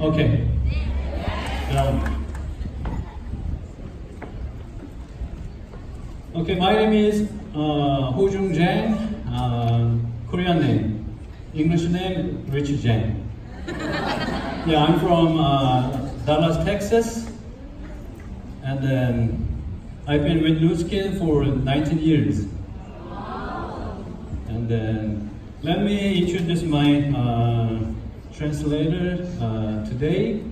Okay. Okay, my name is Ho Jung Jang. Korean name. English name Rich Jang. Yeah, I'm from Dallas, Texas, and then I've been with Nu Skin for 19 years. And then let me introduce my translator today,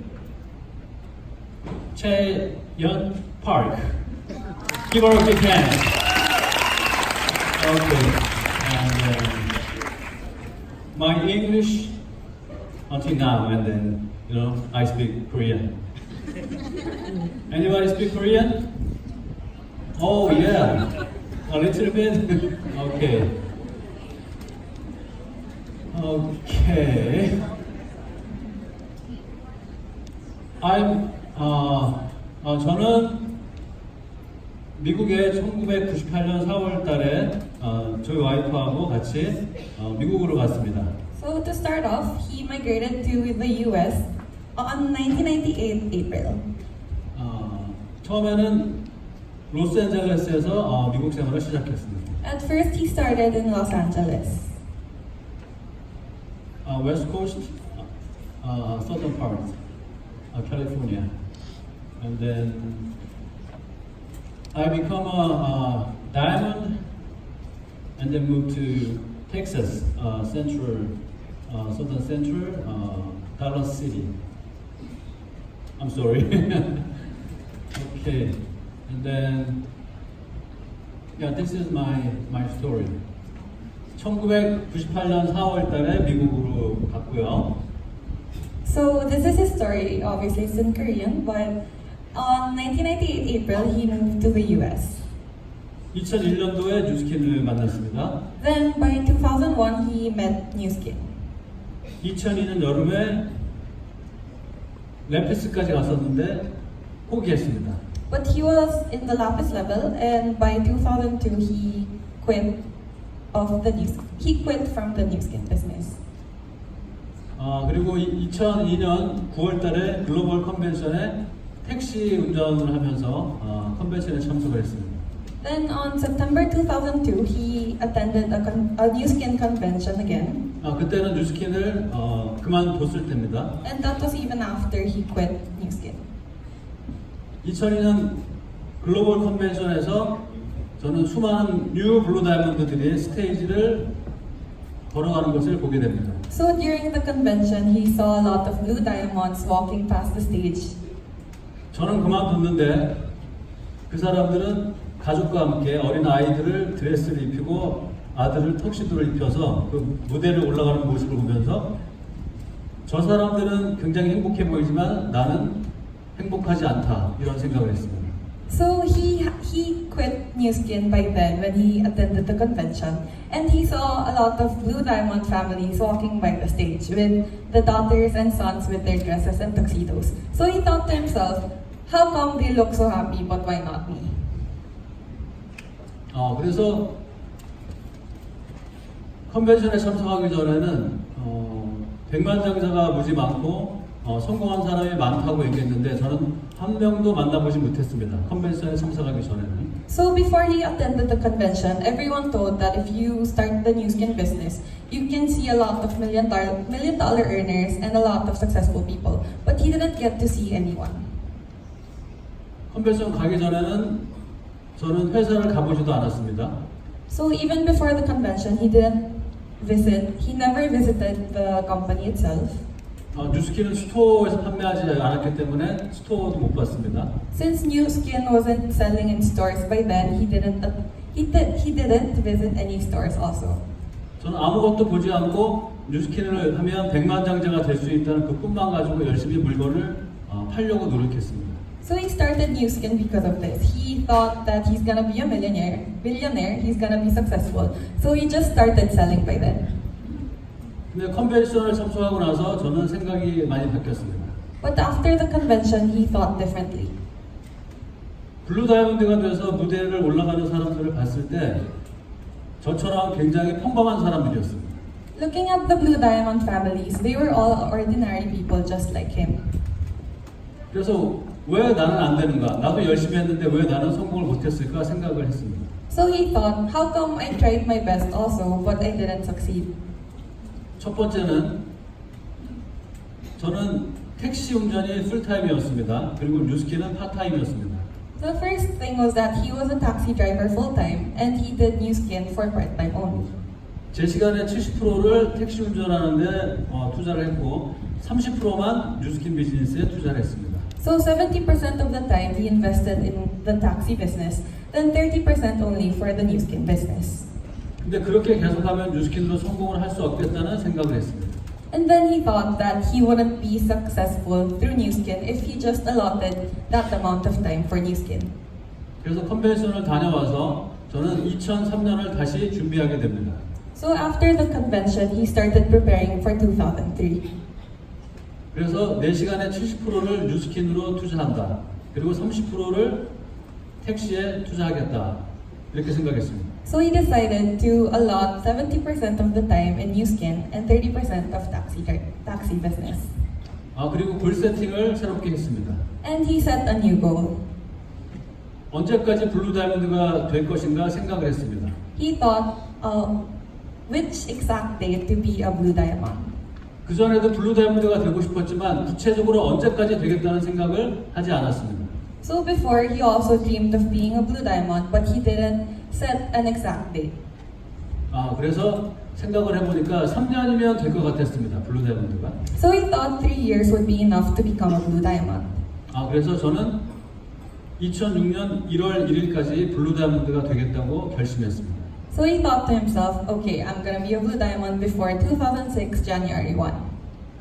Chae Yeon Park. Give her a big hand. Okay. And my English until now, and then I speak Korean. Anybody speak Korean? Oh yeah, a little bit. Okay. Okay. 저는 미국에 1998년 4월 달에 저희 와이프하고 같이 미국으로 갔습니다. So to start off, he migrated to the US on 1998 April. 처음에는 로스앤젤레스에서 미국 생활을 시작했습니다. At first, he started in Los Angeles, West Coast, southern part, California, and then I become a diamond, and then moved to Texas, southern central, Dallas City. I'm sorry. Okay, and then this is my story. 1998년 4월 달에 미국으로 갔고요. So this is his story. Obviously, it's in Korean, but on 1998 April, he moved to the US. 2001년도에 뉴스킨을 만났습니다. Then by 2001, he met Nu Skin. 2002년 여름에 램피스까지 갔었는데 포기했습니다. But he was in the Lapis level, and by 2002, he quit from the Nu Skin business. 그리고 2002년 9월달에 글로벌 컨벤션에 택시 운전을 하면서 컨벤션에 참석을 했습니다. Then on September 2002, he attended a Nu Skin convention again. 그때는 뉴스킨을 그만뒀을 때입니다. And that was even after he quit Nu Skin. 2002년 글로벌 컨벤션에서 저는 수많은 뉴 블루 다이아몬드들이 스테이지를 걸어가는 것을 보게 됩니다. So during the convention, he saw a lot of blue diamonds walking past the stage. 저는 그만뒀는데 그 사람들은 가족과 함께 어린 아이들을 드레스를 입히고 아들을 턱시도를 입혀서 그 무대를 올라가는 모습을 보면서 저 사람들은 굉장히 행복해 보이지만 나는 행복하지 않다 이런 생각을 했습니다. So he quit Nu Skin by then when he attended the convention, and he saw a lot of blue diamond families walking by the stage with the daughters and sons with their dresses and tuxedos. So he thought to himself, how come they look so happy, but why not me? 그래서 컨벤션에 참석하기 전에는 백만장자가 무지 많고 성공한 사람이 많다고 얘기했는데 저는 한 명도 만나보지 못했습니다. 컨벤션에 참석하기 전에는. So before he attended the convention, everyone thought that if you start the Nu Skin business, you can see a lot of million dollar earners and a lot of successful people. But he didn't get to see anyone. 컨벤션 가기 전에는 저는 회사를 가보지도 않았습니다. So even before the convention, he never visited the company itself. 뉴스킨은 스토어에서 판매하지 않았기 때문에 스토어도 못 봤습니다. Since Nu Skin wasn't selling in stores by then, he didn't visit any stores also. 저는 아무것도 보지 않고 뉴스킨을 하면 백만장자가 될 수 있다는 그 꿈만 가지고 열심히 물건을 팔려고 노력했습니다. So he started Nu Skin because of this. He thought that he's gonna be a billionaire, he's gonna be successful. So he just started selling by then. 근데 컨벤션을 참석하고 나서 저는 생각이 많이 바뀌었습니다. But after the convention, he thought differently. 블루 다이아몬드가 돼서 무대를 올라가는 사람들을 봤을 때 저처럼 굉장히 평범한 사람들이었습니다. Looking at the Blue Diamond families, they were all ordinary people just like him. 그래서 왜 나는 안 되는가? 나도 열심히 했는데 왜 나는 성공을 못했을까 생각을 했습니다. So he thought, how come I tried my best also, but I didn't succeed? 첫 번째는 저는 택시 운전이 풀타임이었습니다. 그리고 뉴스킨은 파타임이었습니다. The first thing was that he was a taxi driver full-time and he did New Skin for part-time only. 제 시간의 70%를 택시 운전하는데 투자를 했고 30%만 뉴스킨 비즈니스에 투자를 했습니다. So 70% of the time he invested in the taxi business, then 30% only for the New Skin business. 근데 그렇게 계속하면 뉴스킨도 성공을 할 수 없겠다는 생각을 했습니다. And then he thought that he wouldn't be successful through New Skin if he just allotted that amount of time for New Skin. 그래서 컨벤션을 다녀와서 저는 2003년을 다시 준비하게 됩니다. So after the convention, he started preparing for 2003. 그래서 내 시간의 70%를 뉴스킨으로 투자한다. 그리고 30%를 택시에 투자하겠다. 이렇게 생각했습니다. So he decided to allot 70% of the time in New Skin and 30% of taxi business. 그리고 골 세팅을 새롭게 했습니다. And he set a new goal. 언제까지 블루 다이아몬드가 될 것인가 생각을 했습니다. He thought, which exact date to be a blue diamond? 그 전에도 블루 다이아몬드가 되고 싶었지만 구체적으로 언제까지 되겠다는 생각을 하지 않았습니다. So before, he also dreamed of being a blue diamond, but he didn't set an exact date. 그래서 생각을 해보니까 3년이면 될 것 같았습니다. 블루 다이아몬드가. So he thought 3 years would be enough to become a blue diamond. 그래서 저는 2006년 1월 1일까지 블루 다이아몬드가 되겠다고 결심했습니다. So he thought to himself, okay, I'm gonna be a blue diamond before 2006 January 1.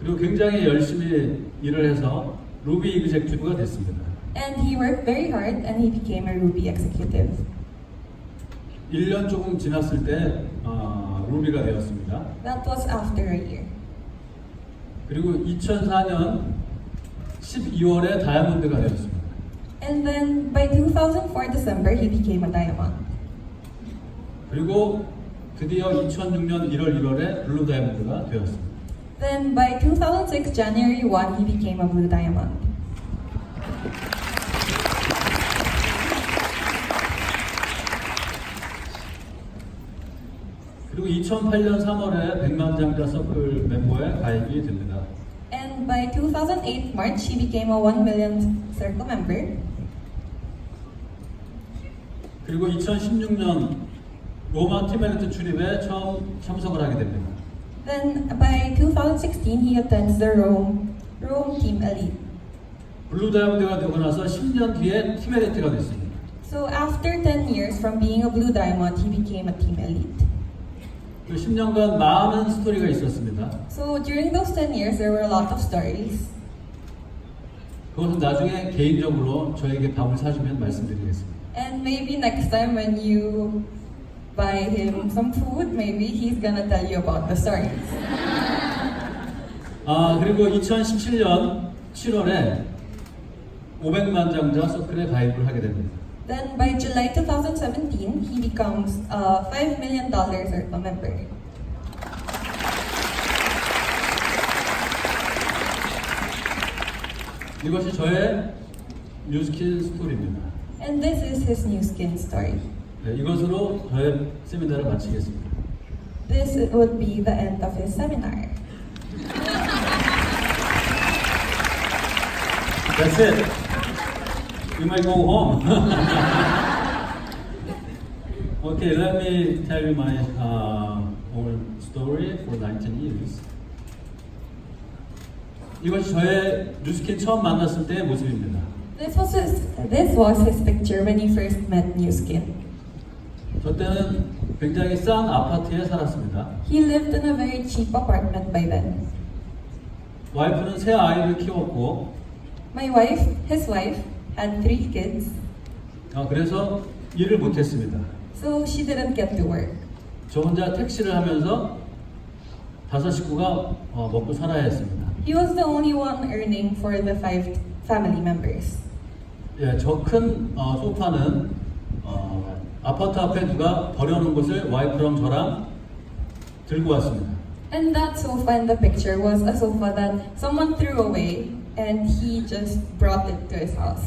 그리고 굉장히 열심히 일을 해서 루비 이그젝티브가 됐습니다. And he worked very hard and he became a Ruby executive. 1년 조금 지났을 때 루비가 되었습니다. That was after a year. 그리고 2004년 12월에 다이아몬드가 되었습니다. And then by 2004 December, he became a diamond. 그리고 드디어 2006년 1월 1월에 블루 다이아몬드가 되었습니다. Then by 2006 January 1, he became a blue diamond. 그리고 2008년 3월에 100만 장자 서클 멤버에 가입이 됩니다. And by 2008 March, he became a 1 million circle member. 그리고 2016년 로마 팀 엘리트 출입에 처음 참석을 하게 됩니다. Then by 2016, he attends the Rome Team Elite. 블루 다이아몬드가 되고 나서 10년 뒤에 팀 엘리트가 됐습니다. So after 10 years from being a blue diamond, he became a team elite. 그 10년간 많은 스토리가 있었습니다. So during those 10 years, there were a lot of stories. 그것은 나중에 개인적으로 저에게 밥을 사주면 말씀드리겠습니다. And maybe next time when you buy him some food, maybe he's gonna tell you about the stories. 그리고 2017년 7월에 500만 장자 서클에 가입을 하게 됩니다. Then by July 2017, he becomes a $5 million circle member. 이것이 저의 뉴스킨 스토리입니다. And this is his new skin story. 네, 이것으로 저의 세미나를 마치겠습니다. This would be the end of his seminar. That's it. You might go home. Okay, let me tell you my own story for 19 years. 이것이 저의 뉴스킨 처음 만났을 때의 모습입니다. This was his picture when he first met New Skin. 저 때는 굉장히 싼 아파트에 살았습니다. He lived in a very cheap apartment by then. 와이프는 세 아이를 키웠고, His wife, had 3 kids, 그래서 일을 못했습니다. so she didn't get to work. 저 혼자 택시를 하면서 5 식구가 먹고 살아야 했습니다. He was the only one earning for the 5 family members. 예, 저 큰 소파는 아파트 앞에 누가 버려놓은 것을 와이프랑 저랑 들고 왔습니다. And that sofa in the picture was a sofa that someone threw away and he just brought it to his house.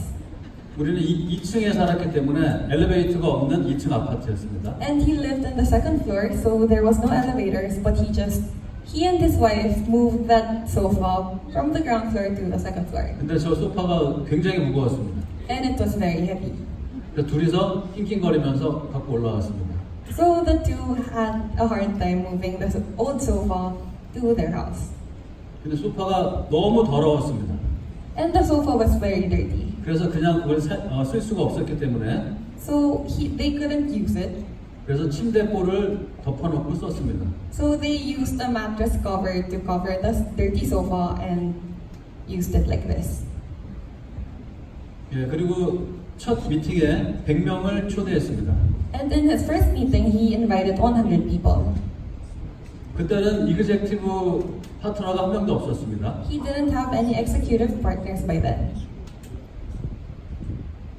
우리는 2층에 살았기 때문에 엘리베이터가 없는 2층 아파트였습니다. And he lived in the second floor, so there was no elevators, but he and his wife moved that sofa from the ground floor to the second floor. 근데 저 소파가 굉장히 무거웠습니다. And it was very heavy. 그래서 둘이서 낑낑거리면서 갖고 올라왔습니다. So the two had a hard time moving the old sofa to their house. 근데 소파가 너무 더러웠습니다. And the sofa was very dirty. 그래서 그냥 그걸 쓸 수가 없었기 때문에 So they couldn't use it. 그래서 침대볼을 덮어놓고 썼습니다. So they used a mattress cover to cover the dirty sofa and used it like this. 예, 그리고 첫 미팅에 100명을 초대했습니다. And in his first meeting, he invited 100 people. 그때는 이그제큐티브 파트너가 한 명도 없었습니다. He didn't have any executive partners by then.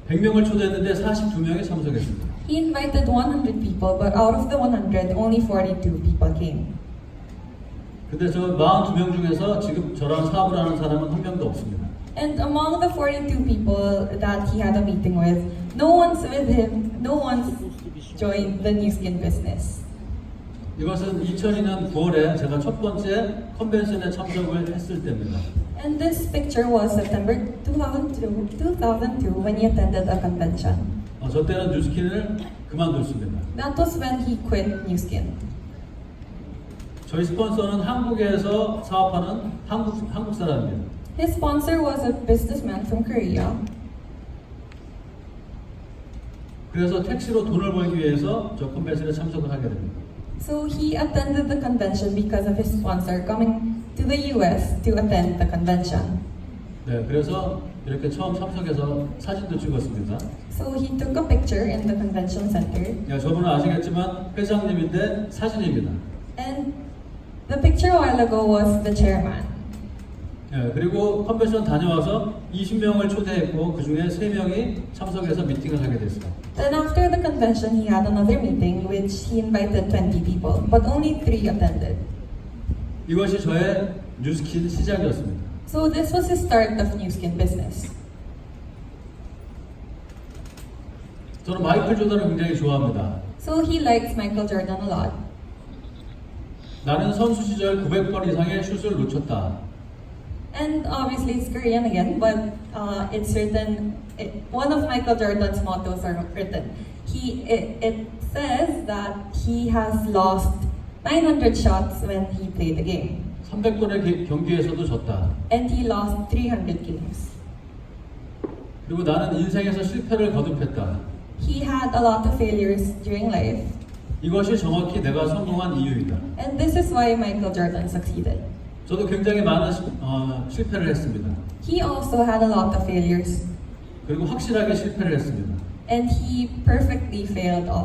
100명을 초대했는데 42명이 참석했습니다. He invited 100 people, but out of the 100, only 42 people came. 근데 저 42명 중에서 지금 저랑 사업을 하는 사람은 한 명도 없습니다. And among the 42 people that he had a meeting with, no one's with him, no one's joined the New Skin business. 이것은 2002년 9월에 제가 첫 번째 컨벤션에 참석을 했을 때입니다. And this picture was September 2002 when he attended a convention. 저 때는 뉴스킨을 그만뒀습니다. That was when he quit New Skin. 저희 스폰서는 한국에서 사업하는 한국 사람입니다. His sponsor was a businessman from Korea. 그래서 택시로 돈을 벌기 위해서 저 컨벤션에 참석을 하게 됩니다. So he attended the convention because of his sponsor coming to the US to attend the convention. 네, 그래서 이렇게 처음 참석해서 사진도 찍었습니다. So he took a picture in the convention center. 야, 저분은 아시겠지만 회장님인데 사진입니다. And the picture a while ago was the chairman. 예, 그리고 컨벤션 다녀와서 20명을 초대했고 그 중에 3명이 참석해서 미팅을 하게 됐어요. Then after the convention, he had another meeting which he invited 20 people, but only 3 attended. 이것이 저의 뉴스킨 시작이었습니다. So this was his start of New Skin business. 저는 마이클 조던을 굉장히 좋아합니다. So he likes Michael Jordan a lot. 나는 선수 시절 900번 이상의 슛을 놓쳤다. And obviously it's Korean again, but it's written. One of Michael Jordan's mottos are written. It says that he has lost 900 shots when he played the game, 300번의 경기에서도 졌다. and he lost 300 games. 그리고 나는 인생에서 실패를 거듭했다. He had a lot of failures during life, 이것이 정확히 내가 성공한 이유이다. and this is why Michael Jordan succeeded. 저도 굉장히 많은 실패를 했습니다. He also had a lot of failures, 그리고 확실하게 실패를 했습니다. and he perfectly failed all.